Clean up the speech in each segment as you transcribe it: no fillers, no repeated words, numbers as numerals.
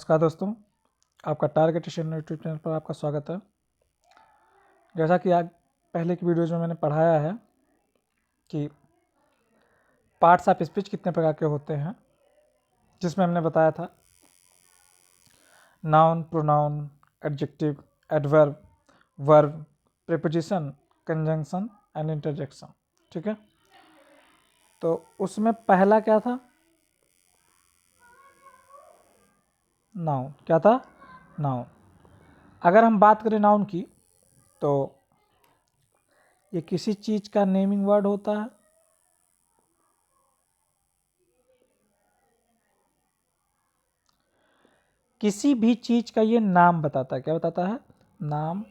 नमस्कार दोस्तों, आपका टारगेट स्टडी यूट्यूब चैनल पर आपका स्वागत है। जैसा कि आज पहले की वीडियोज़ में मैंने पढ़ाया है कि पार्ट्स ऑफ स्पीच कितने प्रकार के होते हैं, जिसमें हमने बताया था noun, pronoun, adjective, adverb, verb, preposition, conjunction and interjection. ठीक है, तो उसमें पहला क्या था? नाउन। क्या था? नाउन। अगर हम बात करें नाउन की, तो ये किसी चीज का नेमिंग वर्ड होता है। किसी भी चीज का ये नाम बताता है। क्या बताता है? नाम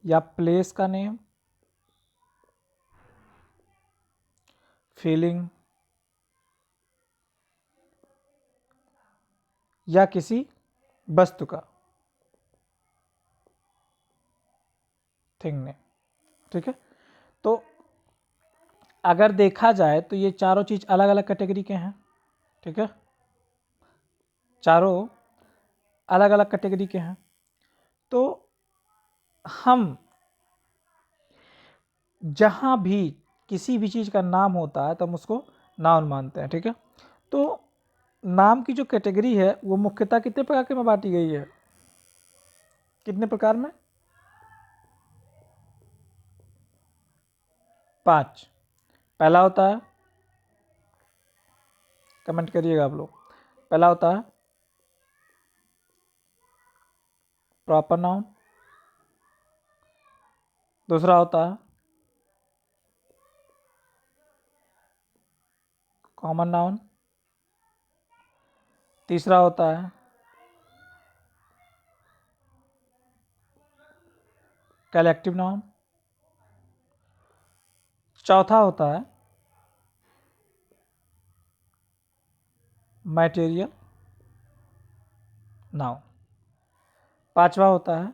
या प्लेस का नेम, फीलिंग या किसी वस्तु का, थिंग नेम। ठीक है, तो अगर देखा जाए तो ये चारों चीज अलग अलग कैटेगरी के हैं। ठीक है, चारों अलग अलग कैटेगरी के हैं। तो हम जहां भी किसी भी चीज का नाम होता है तो हम उसको नाउन मानते हैं। ठीक है, तो नाम की जो कैटेगरी है वो मुख्यतः कितने प्रकार के में बांटी गई है? कितने प्रकार में? 5। पहला होता है, कमेंट करिएगा आप लोग, पहला होता है प्रॉपर नाउन। दूसरा होता है कॉमन नाउन। तीसरा होता है कलेक्टिव नाउन। चौथा होता है मैटेरियल नाउन। पांचवा होता है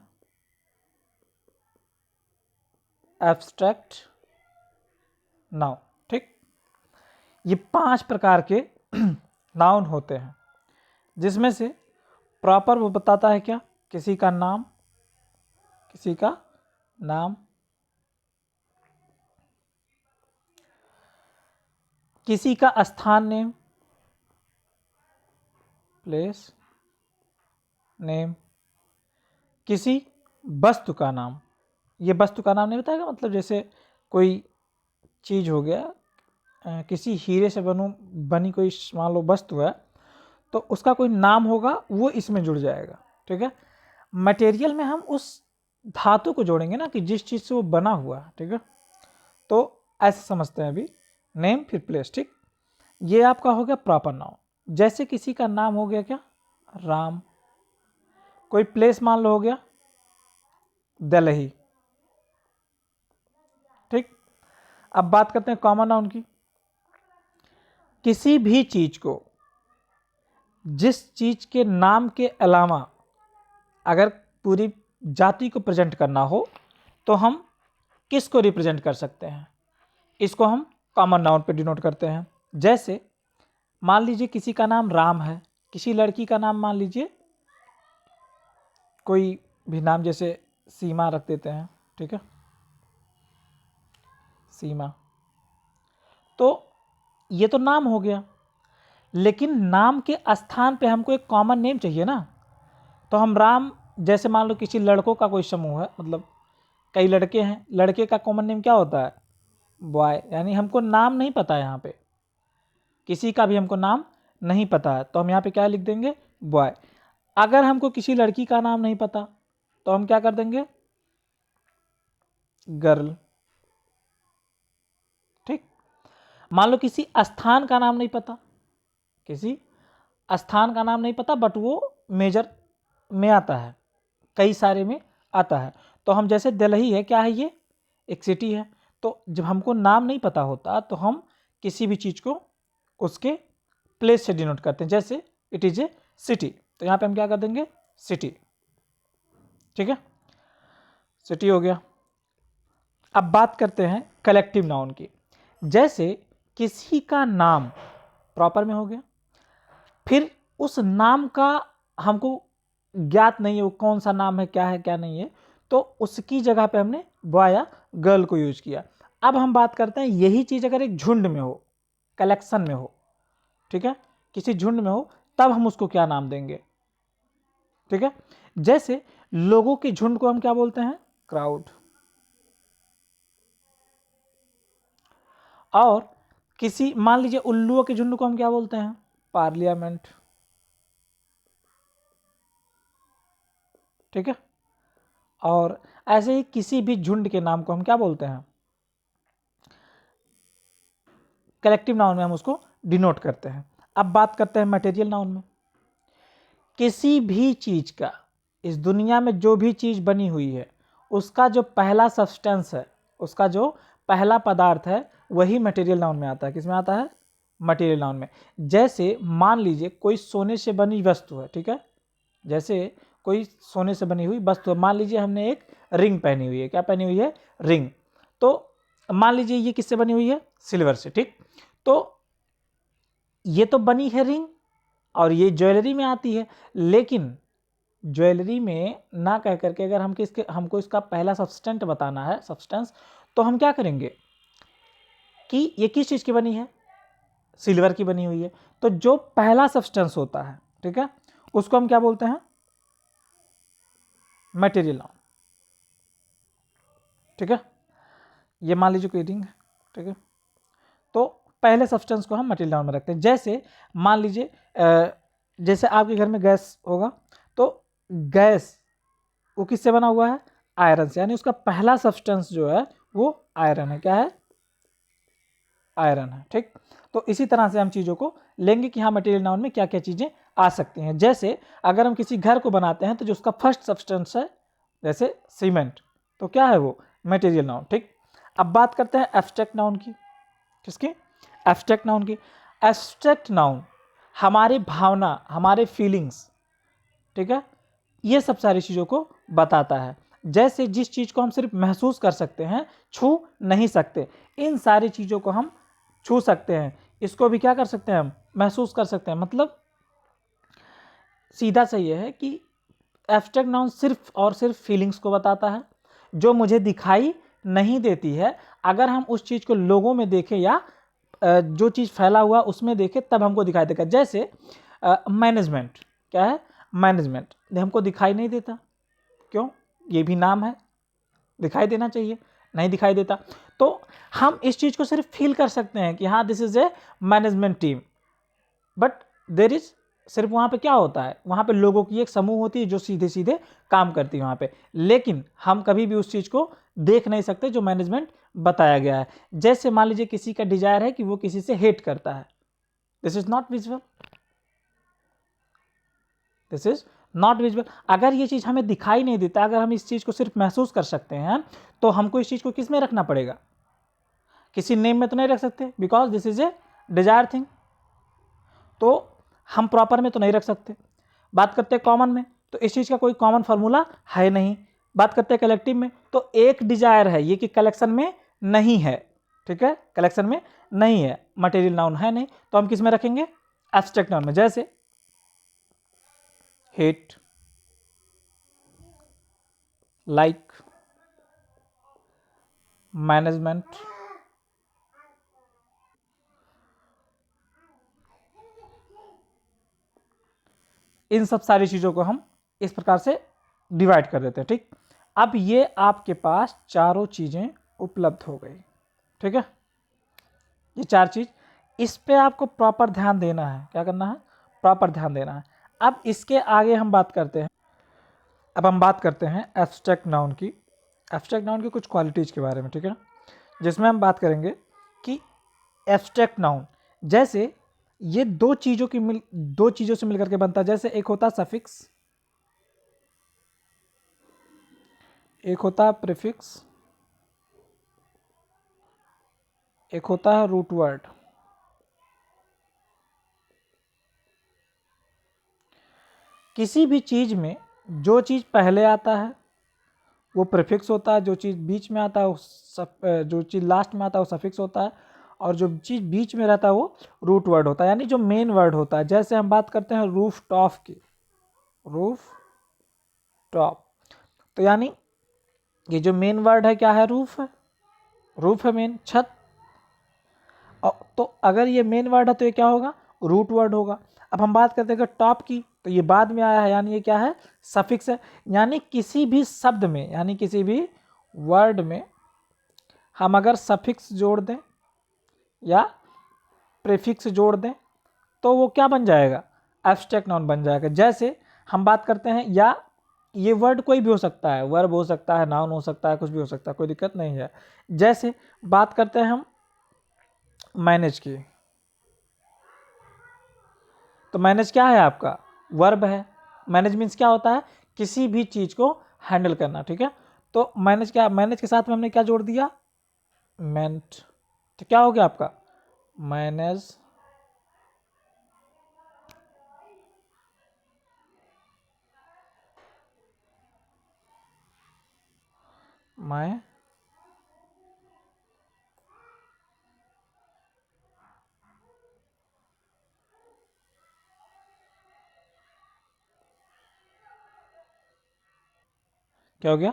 एब्स्ट्रैक्ट नाउन। ठीक, ये 5 प्रकार के नाउन होते हैं, जिसमें से प्रॉपर वो बताता है क्या? किसी का नाम, किसी का नाम, किसी का स्थान नेम, प्लेस नेम, किसी वस्तु का नाम। ये वस्तु का नाम नहीं बताएगा, मतलब जैसे कोई चीज हो गया, किसी हीरे से बनी कोई मान लो वस्तु है, तो उसका कोई नाम होगा, वो इसमें जुड़ जाएगा। ठीक है, मटेरियल में हम उस धातु को जोड़ेंगे ना कि जिस चीज से वो बना हुआ है। ठीक है, तो ऐसे समझते हैं अभी, नेम फिर प्लेस। ठीक, ये आपका हो गया प्रॉपर नाउन। जैसे किसी का नाम हो गया क्या? राम। कोई प्लेस मान लो हो गया दिल्ली। ठीक, अब बात करते हैं कॉमन नाउन की। किसी भी चीज को, जिस चीज के नाम के अलावा अगर पूरी जाति को प्रेजेंट करना हो तो हम किसको रिप्रेजेंट कर सकते हैं? इसको हम कॉमन नाउन पे डिनोट करते हैं। जैसे मान लीजिए किसी का नाम राम है, किसी लड़की का नाम मान लीजिए कोई भी नाम, जैसे सीमा रख देते हैं। ठीक है, सीमा, तो ये तो नाम हो गया, लेकिन नाम के स्थान पे हमको एक कॉमन नेम चाहिए ना। तो हम राम, जैसे मान लो किसी लड़कों का कोई समूह है, मतलब कई लड़के हैं, लड़के का कॉमन नेम क्या होता है? बॉय। यानी हमको नाम नहीं पता है, यहाँ पे किसी का भी हमको नाम नहीं पता है, तो हम यहाँ पे क्या लिख देंगे? बॉय। अगर हमको किसी लड़की का नाम नहीं पता तो हम क्या कर देंगे? गर्ल। ठीक, मान लो किसी स्थान का नाम नहीं पता, किसी स्थान का नाम नहीं पता, बट वो मेजर में आता है, कई सारे में आता है, तो हम जैसे दिल्ली है, क्या है? ये एक सिटी है। तो जब हमको नाम नहीं पता होता तो हम किसी भी चीज को उसके प्लेस से डिनोट करते हैं। जैसे इट इज ए सिटी, तो यहाँ पे हम क्या कर देंगे? सिटी। ठीक है, सिटी हो गया। अब बात करते हैं कलेक्टिव नाउन की। जैसे किसी का नाम प्रॉपर में हो गया, फिर उस नाम का हमको ज्ञात नहीं है वो कौन सा नाम है, क्या है क्या नहीं है, तो उसकी जगह पे हमने बॉय या गर्ल को यूज किया। अब हम बात करते हैं यही चीज अगर एक झुंड में हो, कलेक्शन में हो, ठीक है, किसी झुंड में हो, तब हम उसको क्या नाम देंगे, ठीक है। जैसे लोगों के झुंड को हम क्या बोलते हैं, क्राउड। और किसी मान लीजिए उल्लुओं के झुंड को हम क्या बोलते हैं, पार्लियामेंट, ठीक है। और ऐसे ही किसी भी झुंड के नाम को हम क्या बोलते हैं, कलेक्टिव नाउन में हम उसको डिनोट करते हैं। अब बात करते हैं मटेरियल नाउन में। किसी भी चीज का, इस दुनिया में जो भी चीज बनी हुई है, उसका जो पहला सब्सटेंस है, उसका जो पहला पदार्थ है, वही मटेरियल नाउन में आता है। किसमें आता है, मटेरियल नाउन में। जैसे मान लीजिए कोई सोने से बनी वस्तु है, ठीक है, जैसे कोई सोने से बनी हुई वस्तु है, मान लीजिए हमने एक रिंग पहनी हुई है, क्या पहनी हुई है, रिंग। तो मान लीजिए ये किससे बनी हुई है, सिल्वर से, ठीक। तो ये तो बनी है रिंग और ये ज्वेलरी में आती है, लेकिन ज्वेलरी में ना कह करके अगर हमको इसका पहला सब्सटेंट बताना है, सब्सटेंस, तो हम क्या करेंगे कि ये किस चीज की बनी है, सिल्वर की बनी हुई है। तो जो पहला सब्सटेंस होता है, ठीक है, उसको हम क्या बोलते हैं, मटेरियल नाउन, ठीक है। ये मान लीजिए कोई रिंग है, ठीक है, तो पहले सब्सटेंस को हम मटेरियल नाउन में रखते हैं। जैसे मान लीजिए जैसे आपके घर में गैस होगा, तो गैस वो किससे बना हुआ है, आयरन से, यानी उसका पहला सब्सटेंस जो है वो आयरन है। क्या है, आयरन है, ठीक। तो इसी तरह से हम चीज़ों को लेंगे कि हाँ मटेरियल नाउन में क्या क्या चीज़ें आ सकती हैं। जैसे अगर हम किसी घर को बनाते हैं तो जो उसका फर्स्ट सब्सटेंस है, जैसे सीमेंट, तो क्या है वो, मटेरियल नाउन, ठीक। अब बात करते हैं एब्स्ट्रैक्ट नाउन की। किसकी, एब्स्ट्रैक्ट नाउन की। एब्स्ट्रैक्ट नाउन हमारी भावना, हमारे फीलिंग्स, ठीक है, ये सब सारी चीज़ों को बताता है। जैसे जिस चीज़ को हम सिर्फ महसूस कर सकते हैं, छू नहीं सकते, इन सारी चीज़ों को हम छू सकते हैं। इसको भी क्या कर सकते हैं, हम महसूस कर सकते हैं। मतलब सीधा सा ये है कि एब्स्ट्रैक्ट नाउन सिर्फ और सिर्फ फीलिंग्स को बताता है, जो मुझे दिखाई नहीं देती है। अगर हम उस चीज़ को लोगों में देखें या जो चीज़ फैला हुआ उसमें देखें, तब हमको दिखाई देगा। जैसे मैनेजमेंट, क्या है, मैनेजमेंट हमको दिखाई नहीं देता, क्यों, ये भी नाम है, दिखाई देना चाहिए, नहीं दिखाई देता। तो हम इस चीज़ को सिर्फ फील कर सकते हैं कि हाँ this is a management team, but there is, सिर्फ वहाँ पे क्या होता है, वहाँ पे लोगों की एक समूह होती है जो सीधे सीधे काम करती है वहाँ पे, लेकिन हम कभी भी उस चीज़ को देख नहीं सकते जो मैनेजमेंट बताया गया है। जैसे मान लीजिए किसी का डिजायर है कि वो किसी से हेट करता है, this is not visual, this is not visual. अगर ये चीज़ हमें दिखाई नहीं देता, अगर हम इस चीज़ को सिर्फ महसूस कर सकते हैं, तो हमको इस चीज़ को किस में रखना पड़ेगा, किसी नेम में तो नहीं रख सकते, because this is a Dzire thing, तो हम प्रॉपर में तो नहीं रख सकते। बात करते हैं कॉमन में, तो इस चीज़ का कोई कॉमन फार्मूला है नहीं। बात करते हैं कलेक्टिव में, तो एक डिजायर है, ये कि कलेक्शन में नहीं है, ठीक है, कलेक्शन में नहीं है, मटेरियल नाउन है नहीं, तो हम किस में रखेंगे, एब्स्ट्रैक्ट नाउन में। जैसे हेट, लाइक, मैनेजमेंट, इन सब सारी चीज़ों को हम इस प्रकार से डिवाइड कर देते हैं, ठीक। अब ये आपके पास चारों चीज़ें उपलब्ध हो गई, ठीक है, ये चार चीज़, इस पे आपको प्रॉपर ध्यान देना है। क्या करना है, प्रॉपर ध्यान देना है। अब इसके आगे हम बात करते हैं, अब हम बात करते हैं एब्स्ट्रैक्ट नाउन की, एब्स्ट्रैक्ट नाउन की कुछ क्वालिटीज़ के बारे में, ठीक है, जिसमें हम बात करेंगे कि एब्स्ट्रैक्ट नाउन जैसे ये दो चीज़ों से मिलकर के बनता है। जैसे एक होता है सफिक्स, एक होता है प्रीफिक्स, एक होता है रूट वर्ड। किसी भी चीज़ में जो चीज़ पहले आता है वो प्रीफिक्स होता है, जो चीज़ बीच में आता है जो चीज़ लास्ट में आता है वो सफिक्स होता है, और जो चीज़ बीच में रहता है वो रूट वर्ड होता है, यानी जो मेन वर्ड होता है। जैसे हम बात करते हैं रूफ टॉप की, रूफ टॉप, तो यानी ये जो मेन वर्ड है क्या है, रूफ है, रूफ है मेन, छत। तो अगर ये मेन वर्ड है तो ये क्या होगा, रूट वर्ड होगा। अब हम बात करते हैं टॉप की, तो ये बाद में आया है, यानी ये क्या है, सफिक्स है। यानी किसी भी शब्द में, यानी किसी भी वर्ड में हम अगर सफिक्स जोड़ दें या प्रीफिक्स जोड़ दें तो वो क्या बन जाएगा, एब्स्ट्रैक्ट नाउन बन जाएगा। जैसे हम बात करते हैं, या ये वर्ड कोई भी हो सकता है, वर्ब हो सकता है, नाउन हो सकता है, कुछ भी हो सकता है, कोई दिक्कत नहीं है। जैसे बात करते हैं हम मैनेज की, तो मैनेज क्या है आपका, वर्ब है। मैनेज मीन्स क्या होता है, किसी भी चीज को हैंडल करना, ठीक है। तो मैनेज क्या, मैनेज के साथ में हमने क्या जोड़ दिया, मेंट, तो क्या हो गया आपका, मैनेज, मैं, क्या हो गया,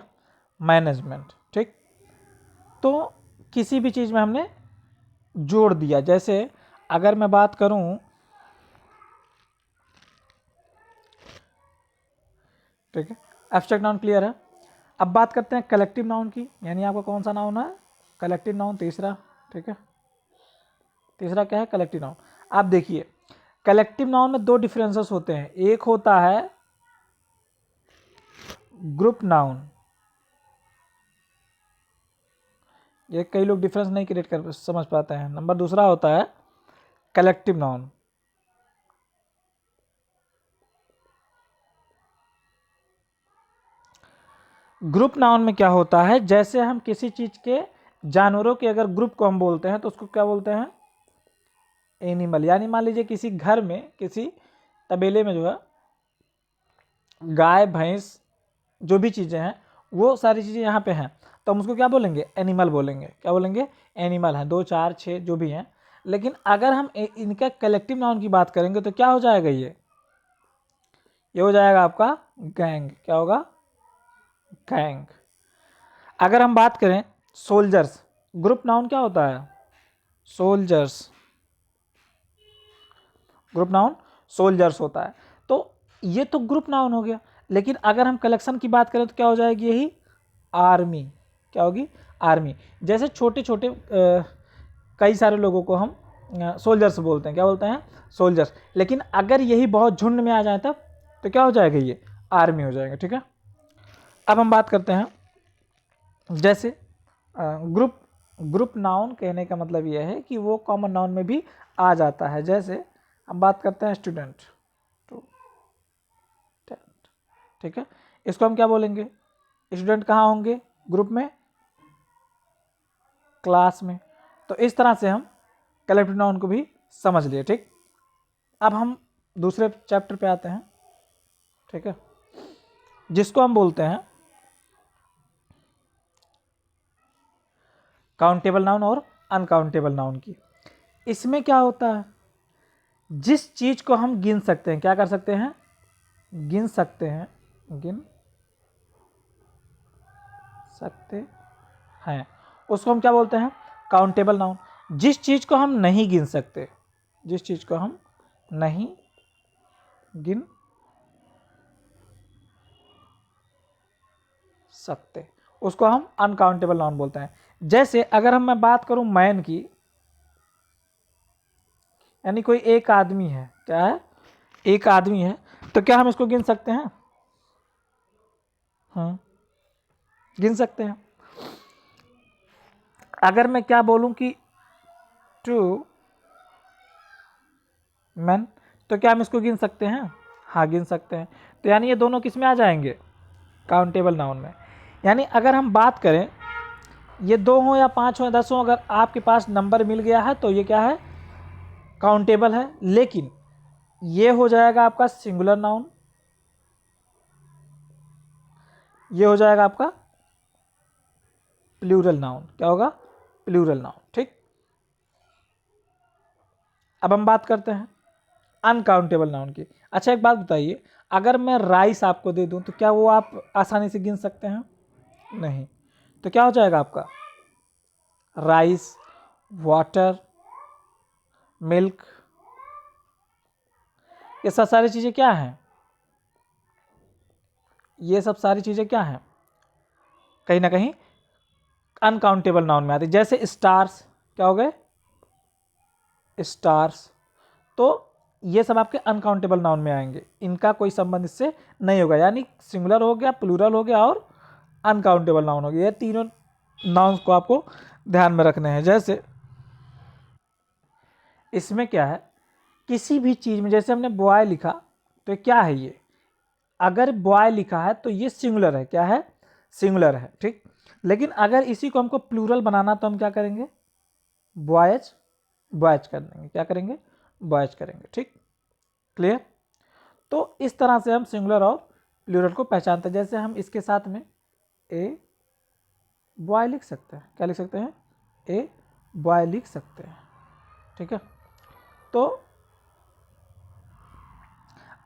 मैनेजमेंट, ठीक। तो किसी भी चीज में हमने जोड़ दिया। जैसे अगर मैं बात करूं, ठीक है, एब्स्ट्रैक्ट नाउन क्लियर है। अब बात करते हैं कलेक्टिव नाउन की, यानी आपका कौन सा नाउन है, कलेक्टिव नाउन, तीसरा, ठीक है। तीसरा क्या है, कलेक्टिव नाउन। आप देखिए कलेक्टिव नाउन में दो डिफरेंसेस होते हैं, एक होता है ग्रुप नाउन, ये कई लोग डिफरेंस नहीं क्रिएट कर समझ पाते हैं। नंबर दूसरा होता है कलेक्टिव नाउन। ग्रुप नाउन में क्या होता है, जैसे हम किसी चीज के, जानवरों के अगर ग्रुप को हम बोलते हैं तो उसको क्या बोलते हैं, एनिमल। यानी मान लीजिए किसी घर में, किसी तबेले में जो है गाय भैंस जो भी चीज़ें हैं, वो सारी चीज़ें यहाँ पे हैं, तो हम उसको क्या बोलेंगे, एनिमल बोलेंगे। क्या बोलेंगे, एनिमल है, 2 4 6 जो भी हैं। लेकिन अगर हम इनका कलेक्टिव नाउन की बात करेंगे तो क्या हो जाएगा, ये हो जाएगा आपका गैंग। क्या होगा, गैंग। अगर हम बात करें सोल्जर्स, ग्रुप नाउन क्या होता है, सोल्जर्स, ग्रुप नाउन सोल्जर्स होता है। तो ये तो ग्रुप नाउन हो गया। लेकिन अगर हम कलेक्शन की बात करें तो क्या हो जाएगी, यही आर्मी। क्या होगी, आर्मी। जैसे छोटे छोटे कई सारे लोगों को हम सोल्जर्स बोलते हैं, क्या बोलते हैं, सोल्जर्स। लेकिन अगर यही बहुत झुंड में आ जाए तब तो क्या हो जाएगा, ये आर्मी हो जाएगा, ठीक है। अब हम बात करते हैं, जैसे ग्रुप, ग्रुप नाउन कहने का मतलब यह है कि वो कॉमन नाउन में भी आ जाता है। जैसे हम बात करते हैं स्टूडेंट, ठीक है, इसको हम क्या बोलेंगे, स्टूडेंट कहाँ होंगे, ग्रुप में, क्लास में। तो इस तरह से हम कलेक्टिव नाउन को भी समझ लिए, ठीक। अब हम दूसरे चैप्टर पे आते हैं, ठीक है, जिसको हम बोलते हैं काउंटेबल नाउन और अनकाउंटेबल नाउन की। इसमें क्या होता है, जिस चीज को हम गिन सकते हैं, क्या कर सकते हैं, गिन सकते हैं, गिन सकते हैं, उसको हम क्या बोलते हैं, काउंटेबल नाउन। जिस चीज को हम नहीं गिन सकते, जिस चीज को हम नहीं गिन सकते, उसको हम अनकाउंटेबल नाउन बोलते हैं। जैसे अगर मैं बात करूं मैन की, यानी कोई एक आदमी है, क्या है, एक आदमी है, तो क्या हम इसको गिन सकते हैं, गिन सकते हैं। अगर मैं क्या बोलूं कि 2 मैन, तो क्या हम इसको गिन सकते हैं, हाँ गिन सकते हैं। तो यानी ये दोनों किस में आ जाएंगे, काउंटेबल नाउन में। यानी अगर हम बात करें, ये 2 हो या 5 हो या 10 हो, अगर आपके पास नंबर मिल गया है तो ये क्या है, काउंटेबल है। लेकिन ये हो जाएगा आपका सिंगुलर नाउन, ये हो जाएगा आपका प्लूरल नाउन। क्या होगा, प्लूरल नाउन, ठीक। अब हम बात करते हैं अनकाउंटेबल नाउन की। अच्छा एक बात बताइए, अगर मैं राइस आपको दे दूं तो क्या वो आप आसानी से गिन सकते हैं? नहीं। तो क्या हो जाएगा आपका? राइस, वाटर, मिल्क, ये सब सारी चीज़ें क्या हैं? ये सब सारी चीज़ें क्या हैं? कहीं ना कहीं अनकाउंटेबल नाउन में आती है। जैसे स्टार्स, क्या हो गए? स्टार्स। तो ये सब आपके अनकाउंटेबल नाउन में आएंगे, इनका कोई संबंध इससे नहीं होगा। यानी सिंगुलर हो गया, प्लूरल हो गया और अनकाउंटेबल नाउन हो गया। ये तीनों नाउन्स को आपको ध्यान में रखने हैं। जैसे इसमें क्या है, किसी भी चीज़ में, जैसे हमने बॉय लिखा तो क्या है ये? अगर बॉय लिखा है तो ये सिंगुलर है। क्या है? सिंगुलर है, ठीक। लेकिन अगर इसी को हमको प्लूरल बनाना तो हम क्या करेंगे? बॉयज, बॉयज कर देंगे। क्या करेंगे? बॉयज करेंगे, ठीक। क्लियर? तो इस तरह से हम सिंगुलर और प्लूरल को पहचानते हैं। जैसे हम इसके साथ में ए बॉय लिख सकते हैं। क्या लिख सकते हैं? ए बॉय लिख सकते हैं, ठीक है। तो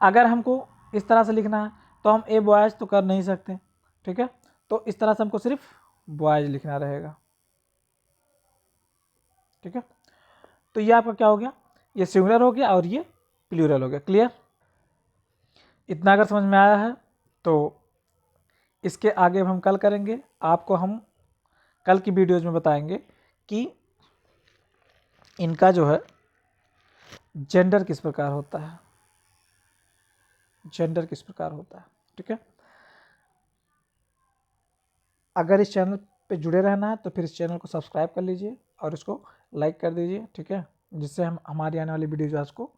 अगर हमको इस तरह से लिखना है तो हम ए बॉयज तो कर नहीं सकते, ठीक है। तो इस तरह से हमको सिर्फ बॉयज लिखना रहेगा, ठीक है। तो ये आपका क्या हो गया? ये सिंगुलर हो गया और ये प्लूरल हो गया। क्लियर? इतना अगर समझ में आया है तो इसके आगे हम कल करेंगे। आपको हम कल की वीडियोज में बताएंगे कि इनका जो है जेंडर किस प्रकार होता है, जेंडर किस प्रकार होता है, ठीक है। अगर इस चैनल पे जुड़े रहना है तो फिर इस चैनल को सब्सक्राइब कर लीजिए और इसको लाइक कर दीजिए, ठीक है, जिससे हम हमारी आने वाली वीडियोज आपको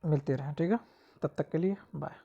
मिलती रहें, ठीक है। तब तक के लिए बाय।